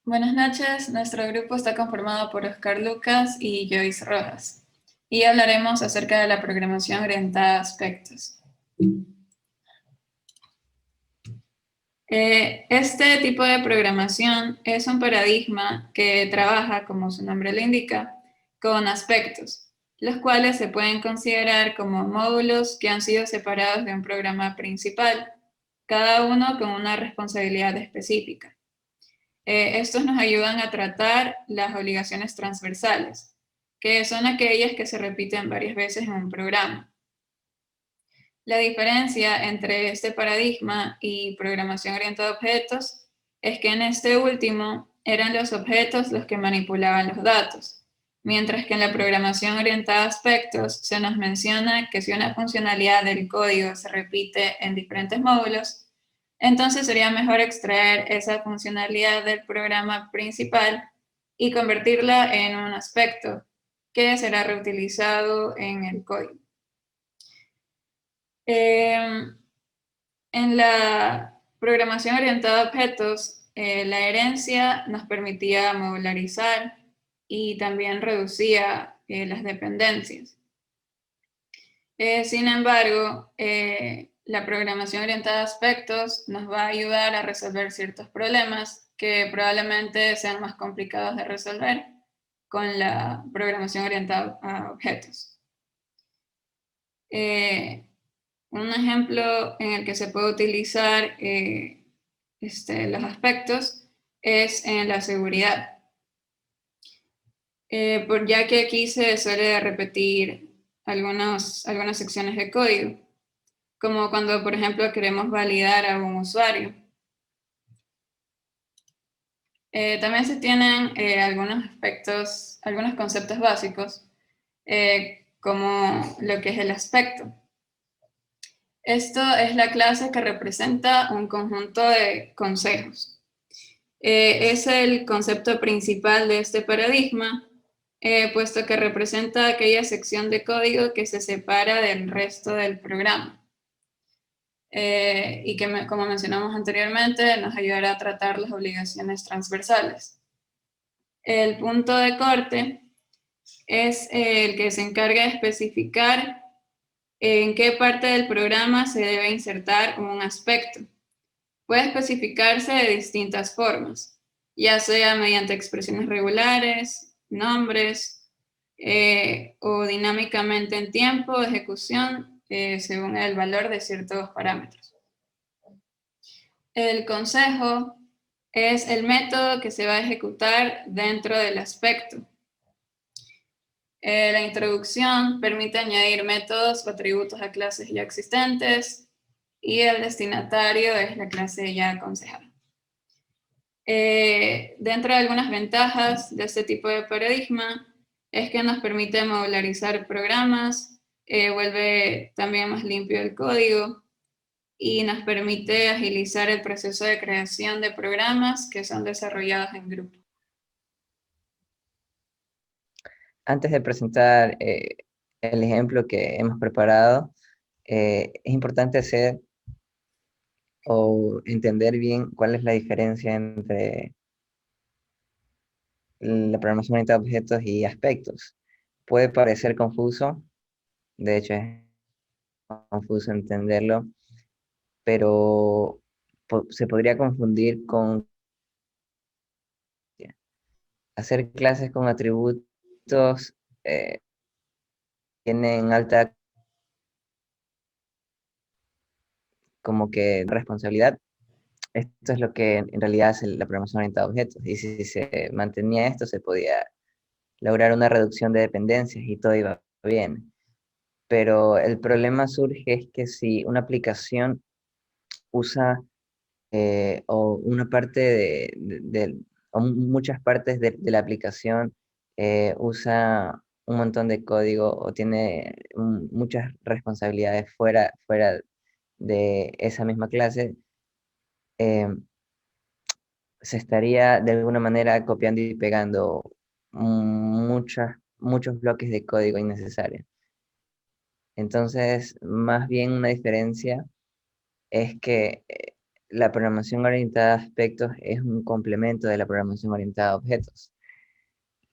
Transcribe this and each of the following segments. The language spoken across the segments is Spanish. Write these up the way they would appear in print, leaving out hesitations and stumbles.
Buenas noches, nuestro grupo está conformado por Oscar Lucas y Joyce Rojas, y hablaremos acerca de la programación orientada a aspectos. Este tipo de programación es un paradigma que trabaja, como su nombre lo indica, con aspectos, los cuales se pueden considerar como módulos que han sido separados de un programa principal, cada uno con una responsabilidad específica. Estos nos ayudan a tratar las obligaciones transversales, que son aquellas que se repiten varias veces en un programa. La diferencia entre este paradigma y programación orientada a objetos es que en este último eran los objetos los que manipulaban los datos, mientras que en la programación orientada a aspectos se nos menciona que si una funcionalidad del código se repite en diferentes módulos, entonces sería mejor extraer esa funcionalidad del programa principal y convertirla en un aspecto que será reutilizado en el código. En la programación orientada a objetos, la herencia nos permitía modularizar y también reducía las dependencias. Sin embargo, la programación orientada a aspectos nos va a ayudar a resolver ciertos problemas que probablemente sean más complicados de resolver con la programación orientada a objetos. Un ejemplo en el que se puede utilizar los aspectos es en la seguridad, ya que aquí se suele repetir algunas secciones de código, como cuando, por ejemplo, queremos validar a un usuario. También se tienen algunos aspectos, algunos conceptos básicos, como lo que es el aspecto. Esto es la clase que representa un conjunto de consejos. Es el concepto principal de este paradigma, puesto que representa aquella sección de código que se separa del resto del programa. Y que, como mencionamos anteriormente, nos ayudará a tratar las obligaciones transversales. El punto de corte es el que se encarga de especificar en qué parte del programa se debe insertar un aspecto. Puede especificarse de distintas formas, ya sea mediante expresiones regulares, nombres, o dinámicamente en tiempo de ejecución, según el valor de ciertos parámetros. El consejo es el método que se va a ejecutar dentro del aspecto. La introducción permite añadir métodos o atributos a clases ya existentes y el destinatario es la clase ya aconsejada. Dentro de algunas ventajas de este tipo de paradigma es que nos permite modularizar programas, vuelve también más limpio el código y nos permite agilizar el proceso de creación de programas que son desarrollados en grupo. Antes de presentar el ejemplo que hemos preparado, es importante hacer o entender bien cuál es la diferencia entre la programación orientada a objetos y aspectos. Puede parecer confuso, de hecho es confuso entenderlo, pero se podría confundir con hacer clases con atributos, eh, tienen alta como que responsabilidad. Esto es lo que en realidad es la programación orientada a objetos. Y si se mantenía esto, se podía lograr una reducción de dependencias y todo iba bien. Pero el problema surge es que si una aplicación usa o una parte o muchas partes de la aplicación usa un montón de código o tiene muchas responsabilidades fuera de esa misma clase, eh, se estaría de alguna manera copiando y pegando muchos bloques de código innecesarios. Entonces, más bien una diferencia es que la programación orientada a aspectos es un complemento de la programación orientada a objetos.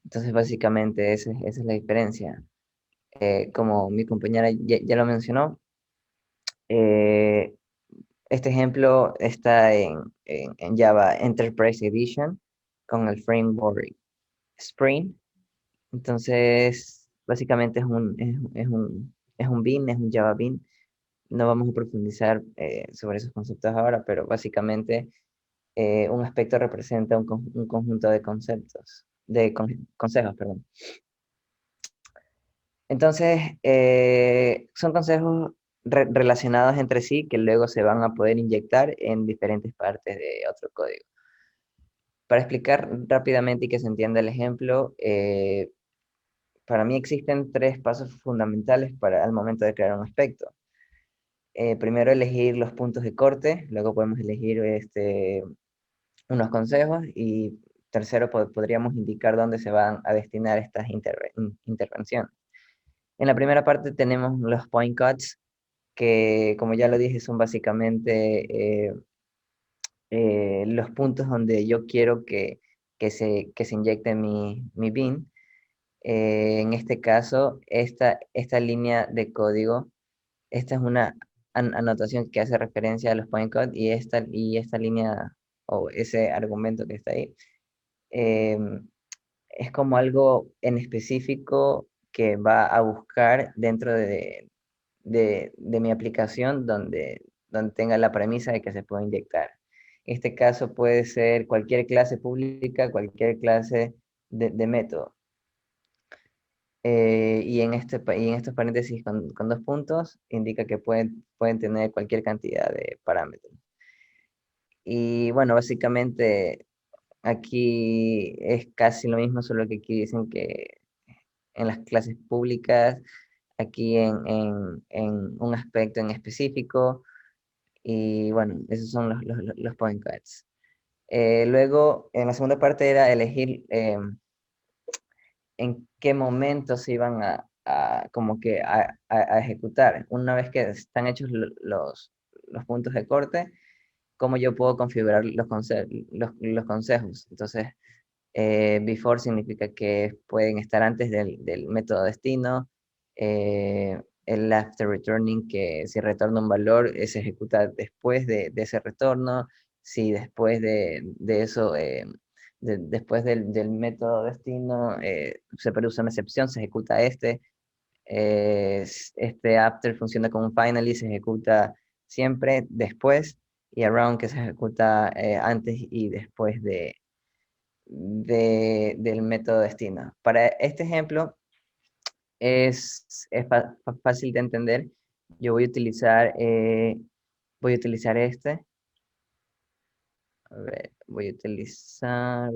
Entonces, básicamente, esa es la diferencia. Como mi compañera ya lo mencionó, eh, este ejemplo está en Java Enterprise Edition con el framework Spring. Entonces, básicamente es un bean, es un Java bean. No vamos a profundizar sobre esos conceptos ahora, pero básicamente un aspecto representa un conjunto de conceptos, consejos, perdón. Entonces, son consejos relacionados entre sí que luego se van a poder inyectar en diferentes partes de otro código. Para explicar rápidamente y que se entienda el ejemplo, para mí existen tres pasos fundamentales al momento de crear un aspecto. Primero elegir los puntos de corte, luego podemos elegir unos consejos y tercero podríamos indicar dónde se van a destinar estas intervenciones. En la primera parte tenemos los point cuts, que como ya lo dije son básicamente los puntos donde yo quiero que se inyecte mi bin. En este caso, esta línea de código, esta es una anotación que hace referencia a los point codes y esta línea o ese argumento que está ahí es como algo en específico que va a buscar dentro de mi aplicación donde tenga la premisa de que se puede inyectar. En este caso puede ser cualquier clase pública, cualquier clase de método. Y en estos paréntesis con dos puntos indica que pueden tener cualquier cantidad de parámetros. Y bueno, básicamente aquí es casi lo mismo, solo que aquí dicen que en las clases públicas, aquí en un aspecto en específico, y bueno, esos son los point guards. Luego, en la segunda parte era elegir en qué momento se iban como que a ejecutar. Una vez que están hechos los puntos de corte, cómo yo puedo configurar los consejos. Entonces, before significa que pueden estar antes del método destino. El after returning, que si retorna un valor, se ejecuta después de ese retorno. Si después de eso, después del método destino, se produce una excepción, se ejecuta este. Este after funciona como un finally, se ejecuta siempre después. Y around, que se ejecuta antes y después del método destino. Para este ejemplo es fácil de entender. Yo voy a utilizar este. A ver, voy a utilizar.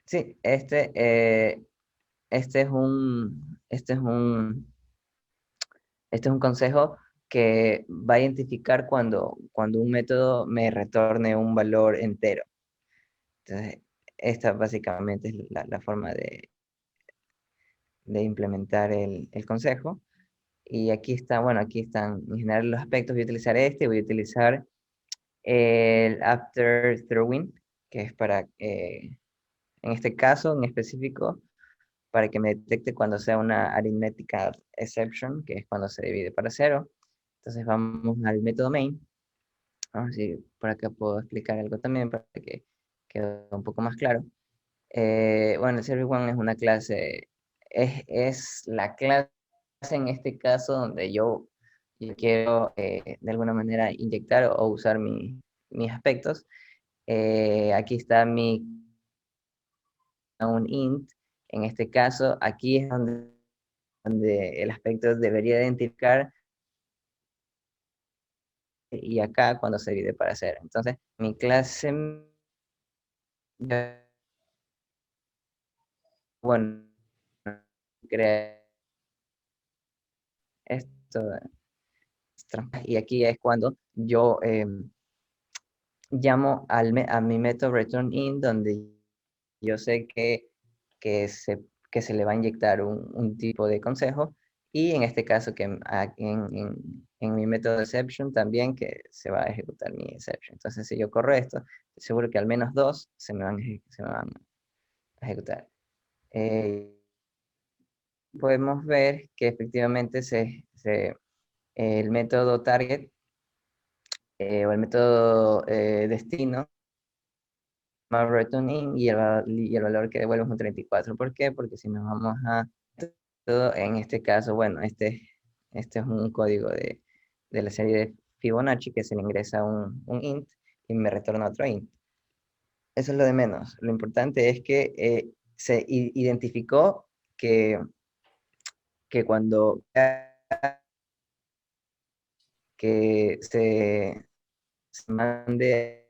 Sí, este es un consejo que va a identificar cuando un método me retorne un valor entero. Entonces, esta básicamente es la forma de implementar el consejo. Y aquí están en general los aspectos. Voy a utilizar voy a utilizar el after throwing, que es en este caso en específico, para que me detecte cuando sea una arithmetical exception, que es cuando se divide para cero. Entonces vamos al método main. Vamos a ver si por acá puedo explicar algo también para que quede un poco más claro. Bueno, el Service1 es una clase, es la clase en este caso donde yo quiero de alguna manera inyectar o usar mis aspectos. Aquí está un int. En este caso, aquí es donde el aspecto debería identificar y acá cuando se divide para cero. Entonces, mi clase, bueno, crea esto. Y aquí es cuando yo llamo a mi método return in, donde yo sé que se le va a inyectar un tipo de consejo Y en este caso, que en mi método de exception también, que se va a ejecutar mi exception. Entonces, si yo corro esto, estoy seguro que al menos dos se me van a ejecutar. Podemos ver que efectivamente el método target o el método destino más return in y el valor que devuelve es un 34. ¿Por qué? Porque si nos vamos a todo, en este caso, bueno, este es un código de la serie de Fibonacci que se le ingresa un int y me retorna otro int. Eso es lo de menos. Lo importante es que se identificó que cuando que se mande,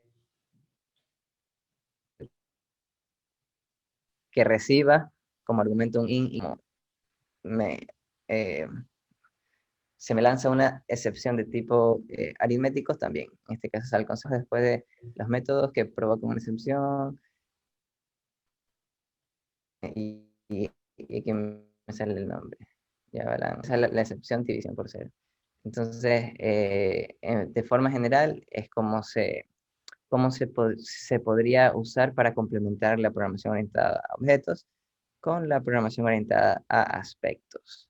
que reciba como argumento un int y me, eh, se me lanza una excepción de tipo aritméticos también. En este caso sale el consejo después de los métodos que provocan una excepción y que me sale el nombre. Ya va la excepción división por cero. Entonces, de forma general, es se podría usar para complementar la programación orientada a objetos con la programación orientada a aspectos.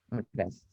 Muchas gracias.